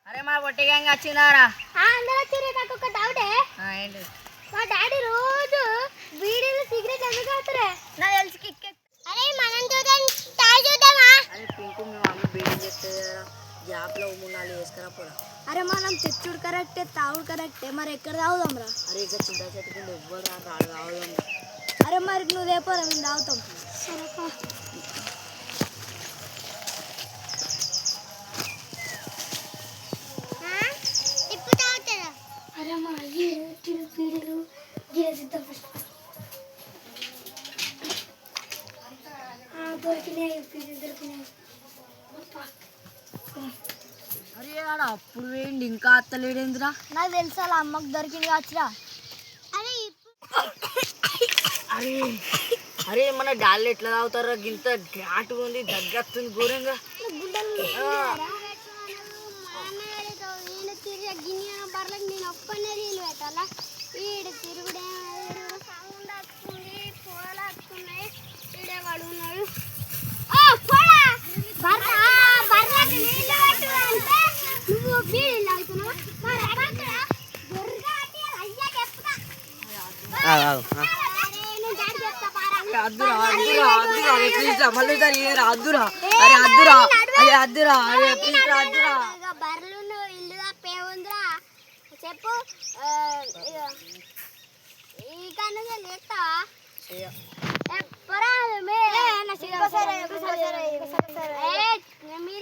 అరే మా పొట్టి గ్యాంగ్ వచ్చిందారా? అందరూ వచ్చారు. నాకు ఒక డౌటే. ఏంటి? మా డాడీ రోజు బీడీలు సిగరెట్ ఎందుకు తాగుతారే? నాకు తెలిసి కిక్. అరే మనం చూద్దామా? అరే పింకు మీ మమ్మీ బీడీ చెప్తుంది కదా, గ్యాప్లో 3-4 వేసుకురా పోరా. అరే మనం తెచ్చుడు కరెక్టే, తాగుడు కరెక్టే, మరి ఎక్కడ తాగుదాం రా? అరే ఇక చింత చెట్టుకుంటే ఎవ్వరు రాడు తాగుదాం. అరే మరి నువ్వు లేపోరా, మేము తాగుతాం. సరేపా. అరే మా పీడీలు గిరసిద్దాం ఫస్ట్. దొరికినాయి, పీడీలు దొరికినాయి. అరే ఆడ అప్పుడు వేయండి ఇంకా అత్తలేడేందిరా? నాకు తెలుసు అలా అమ్మకు దొరికింది కావచ్చురా. అరే అరే అరే మన డాళ్ళు ఎట్లా తాగుతారా? గింత ఘాటుగా ఉంది, దగ్గస్తుంది ఘోరంగా. నేను ఒక్కనే నీళ్ళు పెట్టాలా? ఈడు తిరుగుడే సౌండ్ వస్తుంది, పోలు వస్తున్నాయి. ఈడే పడున్నాడు. నువ్వు బీడీలు తాగుతున్నావా? అద్దురా అద్దురా అద్దురా అరే ప్లీజ్ రా, మళ్ళీ సార్ ఏరా అద్దురా. అరే అద్దురా, అరే అద్దురా, అరే ప్లీజ్ రా అద్దురా. బర్రెలు ఇల్లు తప్పేముందిరా చెప్పు. ఈ కన్నా లేస్తావా? మీ